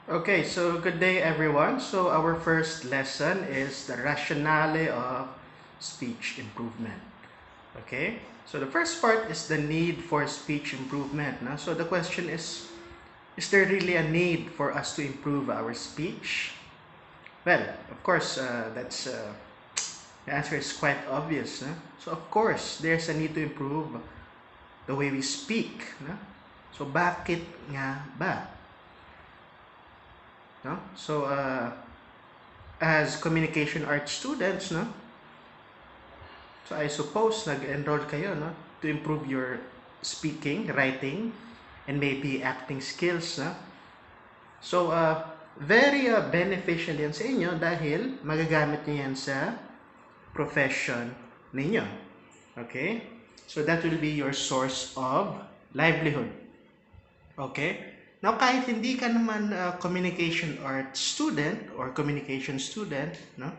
Okay, so good day everyone. So our first lesson is the rationale of speech improvement. Okay, so the first part is the need for speech improvement. No? So the question is there really a need for us to improve our speech? Well, of course, the answer is quite obvious. No? So of course, there's a need to improve the way we speak. No? So bakit nga ba? No? As communication arts students, no? So I suppose nag-enroll kayo, no? To improve your speaking, writing, and maybe acting skills, no? So, very beneficial yan sa inyo dahil magagamit niyo yan sa profession ninyo. Okay? So that will be your source of livelihood. Okay? Now, kahit hindi ka naman communication arts student or communication student, no?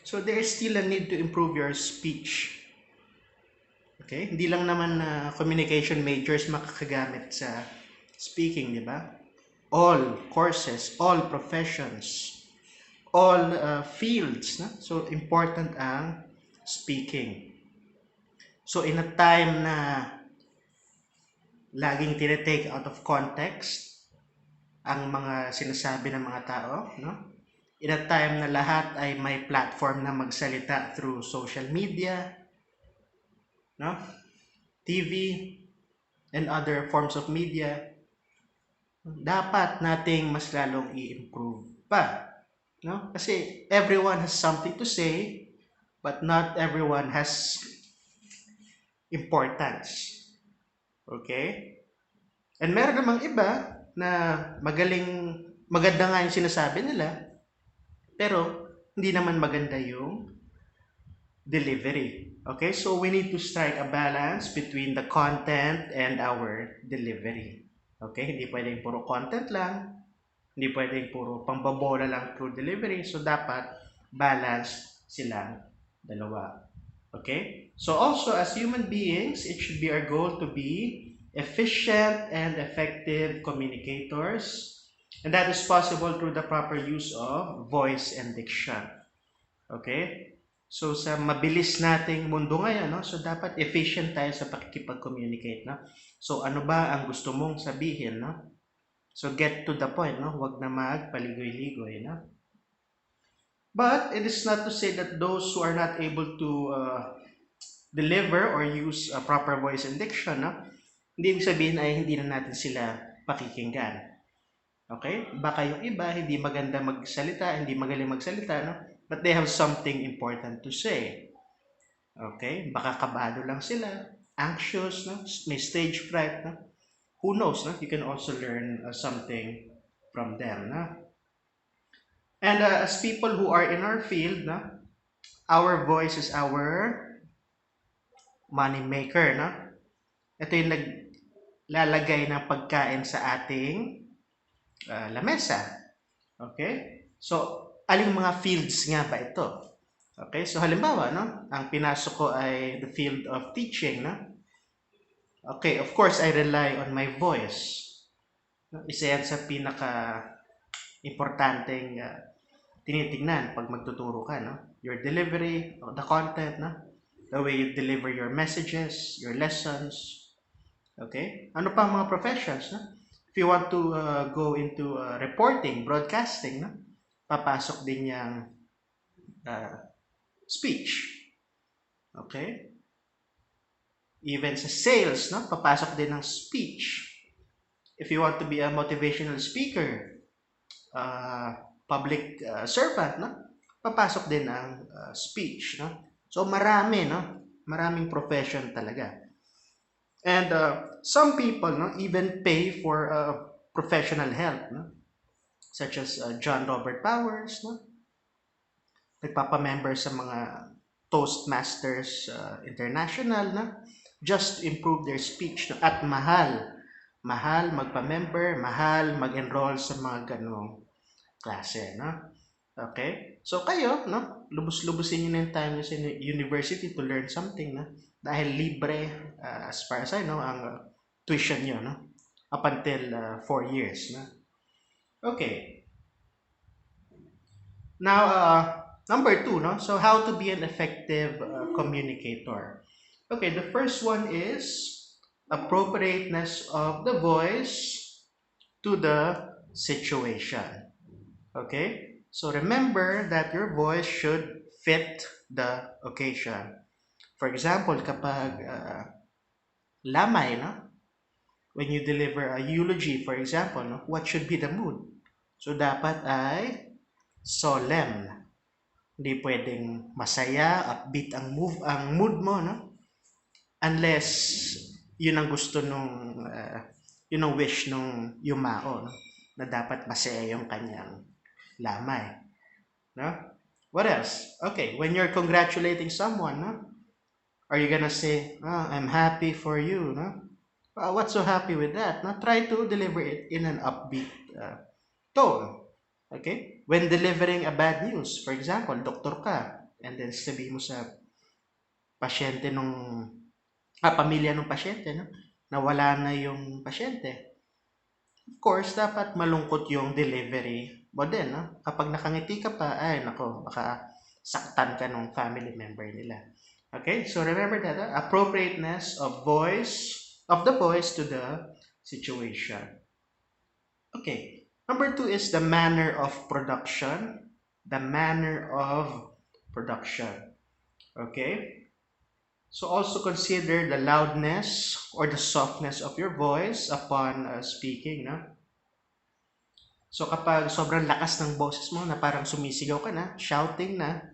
So there is still a need to improve your speech. Okay? Hindi lang naman communication majors makakagamit sa speaking, di ba? All courses, all professions, all fields, no? So important ang speaking. So in a time na laging tinetake out of context ang mga sinasabi ng mga tao, no? In a time na lahat ay may platform na magsalita through social media, no? TV, and other forms of media, dapat nating mas lalong i-improve pa. No? Kasi everyone has something to say, but not everyone has importance. Okay? And meron namang iba na maganda nga yung sinasabi nila, pero hindi naman maganda yung delivery. Okay? So we need to strike a balance between the content and our delivery. Okay? Hindi pwedeng puro content lang, hindi pwedeng puro pambabola lang through delivery. So dapat balance silang dalawa. Okay? So also as human beings, it should be our goal to be efficient and effective communicators. And that is possible through the proper use of voice and diction. Okay? So sa mabilis nating mundo ngayon, no? So dapat efficient tayo sa pakikipag-communicate, no? So ano ba ang gusto mong sabihin, no? So get to the point, no? Huwag na magpaligoy-ligoy, no? But it is not to say that those who are not able to deliver or use a proper voice and diction, no? Hindi ibig sabihin ay hindi na natin sila pakikinggan. Okay? Baka yung iba hindi maganda magsalita, hindi magaling magsalita, no? But they have something important to say. Okay? Baka kabado lang sila, anxious, no? May stage fright, no? Who knows, no? You can also learn something from them, no? And as people who are in our field, no? Our voice is our money maker, no? Ito yung naglalagay ng pagkain sa ating lamesa. Okay? So, aling mga fields nga ba ito? Okay? So, halimbawa, no? Ang pinasok ko ay the field of teaching, no? Okay, of course, I rely on my voice. Isa yan sa pinaka-importanteng tinitingnan pag magtuturo ka, no? Your delivery, the content, no? The way you deliver your messages, your lessons. Okay? Ano pa ang mga professions, no? If you want to go into reporting, broadcasting, no? Papasok din yung speech. Okay? Even sa sales, no? Papasok din ng speech. If you want to be a motivational speaker, public servant, no? Papasok din ang speech, no? So marami, no? Maraming profession talaga. And some people, no, even pay for professional help, no? Such as John Robert Powers, no? Nagpapamember sa mga Toastmasters International, no? Just to improve their speech, no? At mahal. Mahal magpa-member, mahal mag-enroll sa mga ganong klase, no? Okay? So kayo, no? Lubos-lubusin niyo na yung time niyo sa university to learn something, no? Dahil libre, as far as I know, ang tuition niyo, no? Up until 4 years, no? Okay. Now, number two, no? So how to be an effective communicator. Okay, the first one is appropriateness of the voice to the situation. Okay? So remember that your voice should fit the occasion. For example, kapag lamay, no? When you deliver a eulogy, for example, no? What should be the mood? So dapat ay solemn. Hindi pwedeng masaya, upbeat ang mood mo, no? Unless yun ang gusto nung yun ang wish nung yumao, no? Na dapat masaya yung kanyang lamay, no? What else? Okay, when you're congratulating someone, no? Are you gonna say, oh, I'm happy for you, no? What's so happy with that? No? Try to deliver it in an upbeat tone. Okay? When delivering a bad news, for example, doktor ka, and then sabihin mo sa pasyente nung, pamilya ng pasyente, no? Na wala na yung pasyente. Of course, dapat malungkot yung delivery mo din, no? Kapag nakangiti ka pa, ay, nako, baka saktan ka ng family member nila. Okay? So remember that, appropriateness of the voice to the situation. Okay. Number two is the manner of production. The manner of production. Okay. So also consider the loudness or the softness of your voice upon speaking. No? So kapag sobrang lakas ng boses mo na parang sumisigaw ka na, shouting na,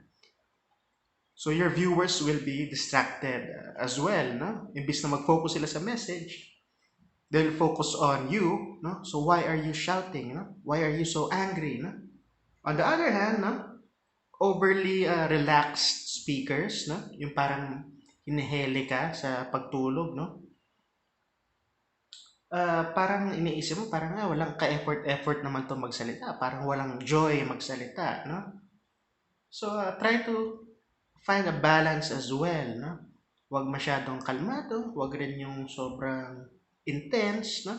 so your viewers will be distracted as well. No? Imbis na mag-focus sila sa message, they'll focus on you. No? So why are you shouting? No? Why are you so angry? No? On the other hand, no? Overly relaxed speakers, no? Yung parang hinihele ka sa pagtulog, no? Parang iniisip mo, parang walang ka-effort naman to magsalita. Parang walang joy magsalita, no? So, try to find a balance as well, no? Huwag masyadong kalmado, huwag rin yung sobrang intense, no?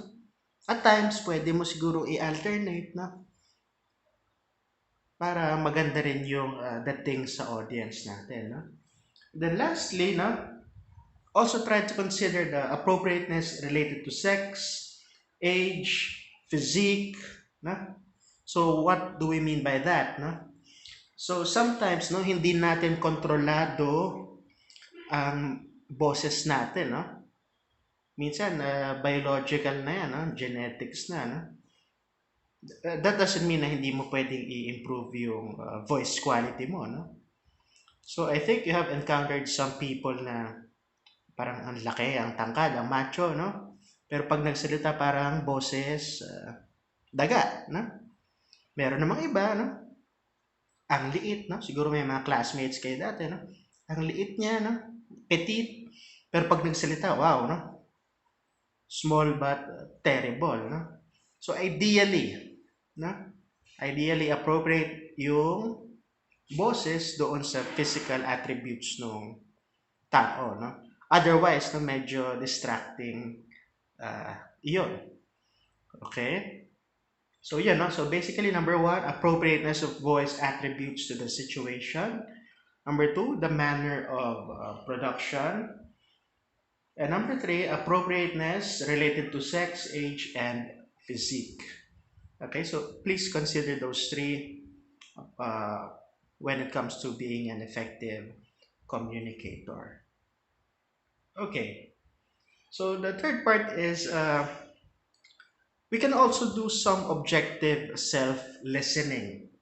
At times, pwede mo siguro i-alternate, no? Para maganda rin yung dating sa audience natin, no? Then lastly, no? Also try to consider the appropriateness related to sex, age, physique, no? So what do we mean by that, no? So sometimes, no, hindi natin kontrolado ang boses natin, no? Minsan biological na yan, no? Genetics na, no? That doesn't mean na hindi mo pwedeng i-improve yung voice quality mo, no? So I think you have encountered some people na parang ang laki, ang tangkad, ang macho, no? Pero pag nagsalita parang boses, daga, no? Meron namang iba, no? Ang liit, no? Siguro may mga classmates kayo dati, no? Ang liit niya, no? Petite. Pero pag nagsalita, wow, no? Small but terrible, no? So ideally, no? Ideally appropriate yung boses doon sa physical attributes ng tao, no? Otherwise, no, medyo distracting iyon. Okay? So, yan, no? So, basically, number one, appropriateness of voice attributes to the situation. Number two, the manner of production. And number three, appropriateness related to sex, age, and physique. Okay, so please consider those three when it comes to being an effective communicator. Okay, so the third part is we can also do some objective self-listening.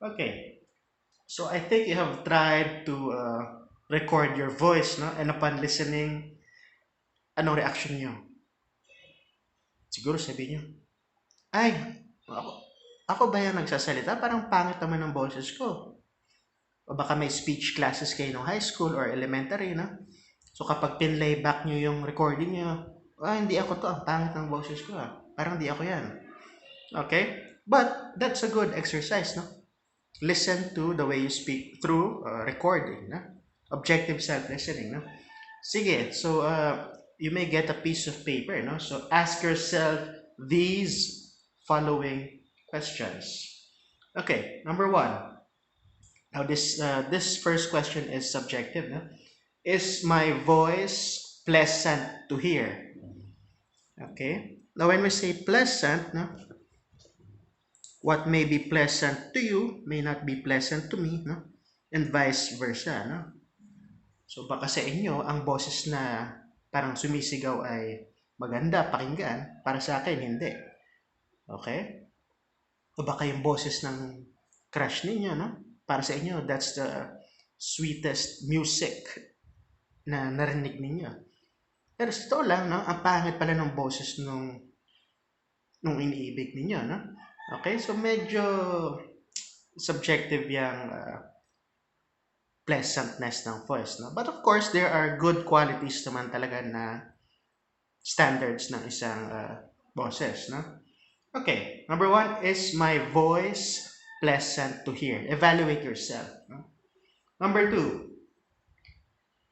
Okay, so I think you have tried to record your voice, no? And upon listening, anong reaction nyo? Siguro sabihin nyo, ay, ako, ako ba yung nagsasalita? Parang pangit naman ng boses ko. O baka may speech classes kayo no high school or elementary, no? So kapag pinlayback nyo yung recording nyo, hindi ako to, ang pangit ng boses ko. Parang di ako yan. Okay? But that's a good exercise, no? Listen to the way you speak through recording, no? Objective self-listening, no? Sige, so you may get a piece of paper, no? So ask yourself these following questions. Okay, number one. Now, this first question is subjective. No? Is my voice pleasant to hear? Okay. Now, when we say pleasant, no, what may be pleasant to you may not be pleasant to me, no? And vice versa, no? So baka sa inyo, ang boses na parang sumisigaw ay maganda pakinggan, para sa akin hindi. Okay? O baka yung boses ng crush ninyo, no? Para sa inyo, that's the sweetest music na narinig ninyo. Pero sa totoo lang, no? Ang pangit pala ng boses nung iniibig ninyo, no? Okay? So medyo subjective yung pleasantness ng voice, no? But of course, there are good qualities naman talaga na standards ng isang boses, no? Okay, number one, is my voice pleasant to hear? Evaluate yourself. No? Number two,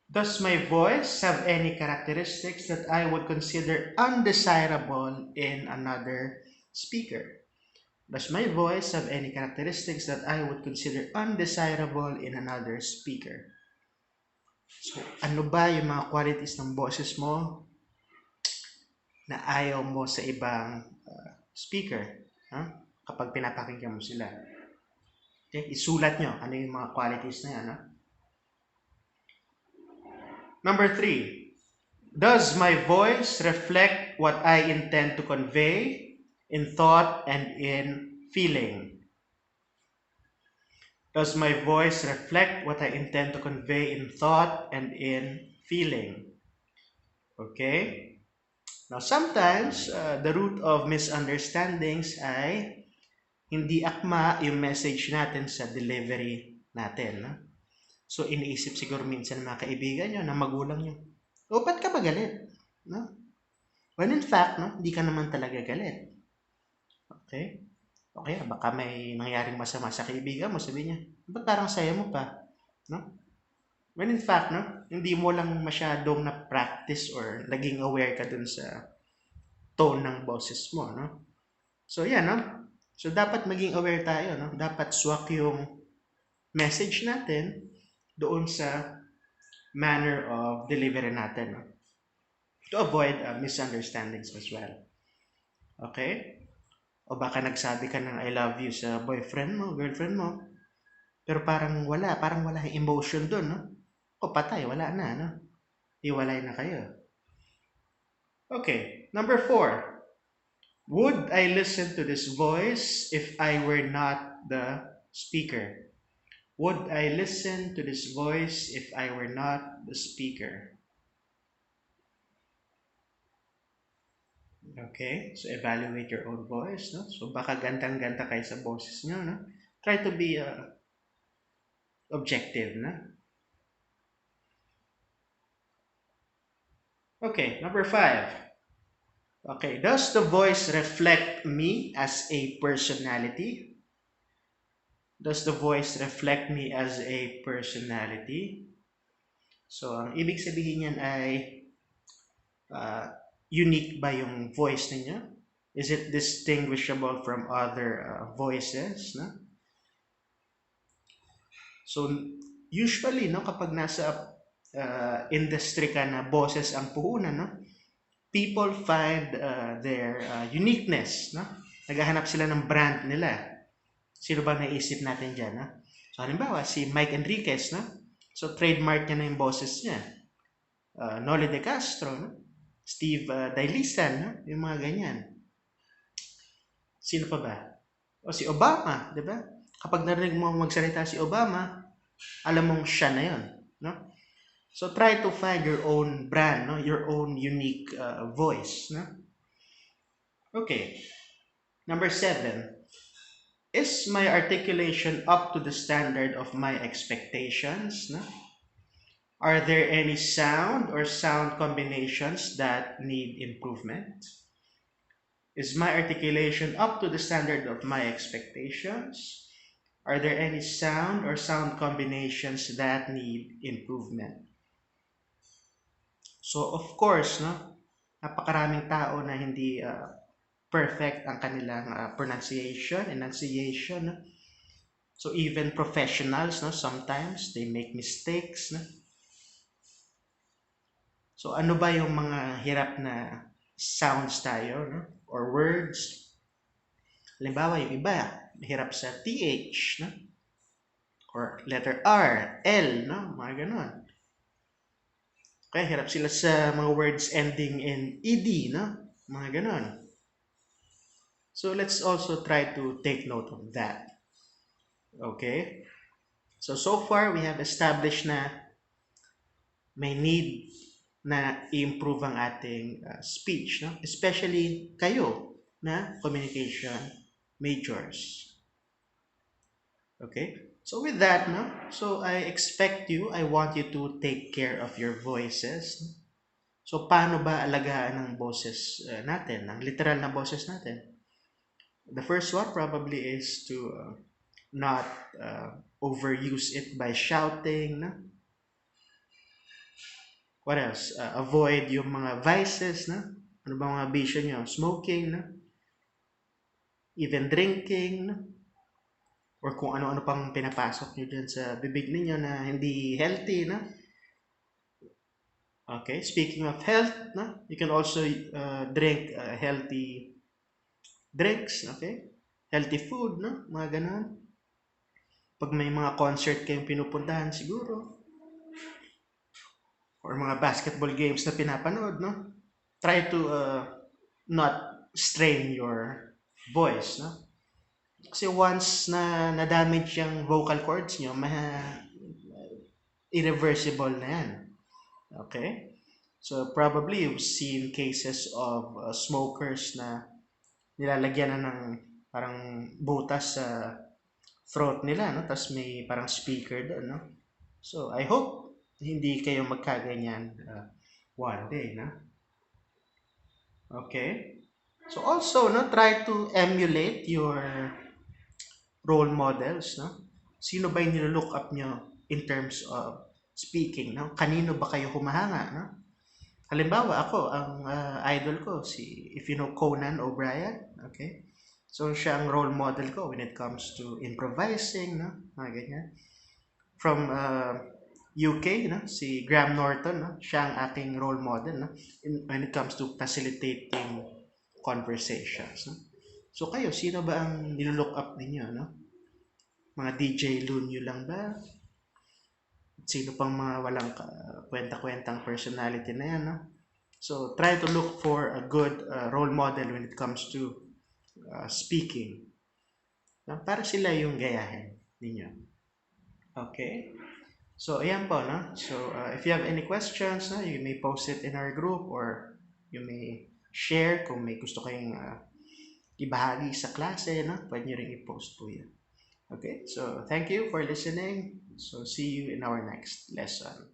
does my voice have any characteristics that I would consider undesirable in another speaker? Does my voice have any characteristics that I would consider undesirable in another speaker? So, ano ba yung mga qualities ng boses mo na ayaw mo sa ibang speaker? Huh? Kapag pinapakinggan mo sila. Okay? Isulat nyo ano yung mga qualities na yan. Huh? Number three, does my voice reflect what I intend to convey in thought and in feeling? Does my voice reflect what I intend to convey in thought and in feeling? Okay? Now, sometimes, the root of misunderstandings ay hindi akma yung message natin sa delivery natin. No? So, iniisip siguro minsan ng mga kaibigan nyo, na magulang nyo, o, ba't ka ba galit? No? When in fact, no, hindi ka naman talaga galit. Okay? Okay, baka may nangyaring masama sa kaibigan mo, sabi niya, ba't parang saya mo pa? No? When in fact, no, hindi mo lang masyadong na-practice or naging aware ka dun sa tone ng boses mo. No? So, yan, no? So, dapat maging aware tayo. No? Dapat swak yung message natin doon sa manner of delivery natin. No? To avoid misunderstandings as well. Okay? O baka nagsabi ka ng I love you sa boyfriend mo, girlfriend mo, pero parang wala yung emotion doon, no? O patay, wala na, no? Hiwalay na kayo. Okay, number four. Would I listen to this voice if I were not the speaker? Would I listen to this voice if I were not the speaker? Okay, so evaluate your own voice, no? So baka gandang-ganda kayo sa boses nyo, no? Try to be objective, no? Okay, number five. Okay, does the voice reflect me as a personality? Does the voice reflect me as a personality? So, ang ibig sabihin niyan ay unique ba yung voice ninyo? Is it distinguishable from other voices? No? So, usually, no, kapag nasa industry ka na boses ang puhunan, no, people find their uniqueness. No? Naghahanap sila ng brand nila. Sino ba naisip natin dyan? No? So, halimbawa, si Mike Enriquez, no? So, trademark niya na yung boses niya. Noli De Castro, no? Steve Dailisan, no? Yung mga ganyan. Sino pa ba? O si Obama, di ba? Kapag narinig mo magsalita si Obama, alam mong siya na yun. No? So try to find your own brand, no? Your own unique voice. No? Okay. Number seven. Is my articulation up to the standard of my expectations? No? Are there any sound or sound combinations that need improvement? Is my articulation up to the standard of my expectations? Are there any sound or sound combinations that need improvement? So, of course, no, napakaraming tao na hindi perfect ang kanilang pronunciation, enunciation. No? So even professionals, no, sometimes they make mistakes. No? So ano ba yung mga hirap na sounds tayo, no? Or words? Halimbawa, yung iba, hirap sa TH, no? Or letter R, L, no? Mga ganun. Kaya hirap sila sa mga words ending in ED, no? Mga ganun. So let's also try to take note of that. Okay? So far, we have established na may need na i-improve ang ating speech, no? Especially kayo na communication majors. Okay? So with that, no? So I want you to take care of your voices. So paano ba alagaan ang boses natin, ang literal na boses natin? The first one probably is to not overuse it by shouting, no? What else? Avoid yung mga vices, no? Ano ba mga bisyo nyo? Smoking, no? Even drinking, no? Or kung ano-ano pang pinapasok nyo dyan sa bibig ninyo na hindi healthy, no? Okay, speaking of health, no? You can also drink healthy drinks, okay? Healthy food, no? Mga ganun. Pag may mga concert kayong pinupuntahan siguro, or mga basketball games na pinapanood, no? Try to not strain your voice, no? Kasi once na na-damage yung vocal cords nyo, irreversible na yan. Okay? So probably you've seen cases of smokers na nilalagyan na ng parang butas sa throat nila, no? Tapos may parang speaker doon, no? So I hope hindi kayo magkaganyan one day, no? Okay? So also, no, try to emulate your role models, no? Sino ba yung nilo-look up nyo in terms of speaking, no? Kanino ba kayo humahanga, no? Halimbawa, ako, ang idol ko, if you know Conan O'Brien, okay? So, siya ang role model ko when it comes to improvising, no? Mga ganyan. From UK, no? Si Graham Norton, no? Siya ang aking role model, no? When it comes to facilitating conversations, no? So, kayo, sino ba ang nilo-look up ninyo, no? Mga DJ Lunyo lang ba? Sino pang mga walang kwenta-kwentang personality na yan, no? So, try to look for a good role model when it comes to speaking. No? Para sila yung gayahin ninyo. Okay? So, ayan po, no? So, if you have any questions, no, you may post it in our group or you may share kung may gusto kayong ibahagi sa klase, no? Pwede nyo rin i-post po yan. Okay, so thank you for listening. So see you in our next lesson.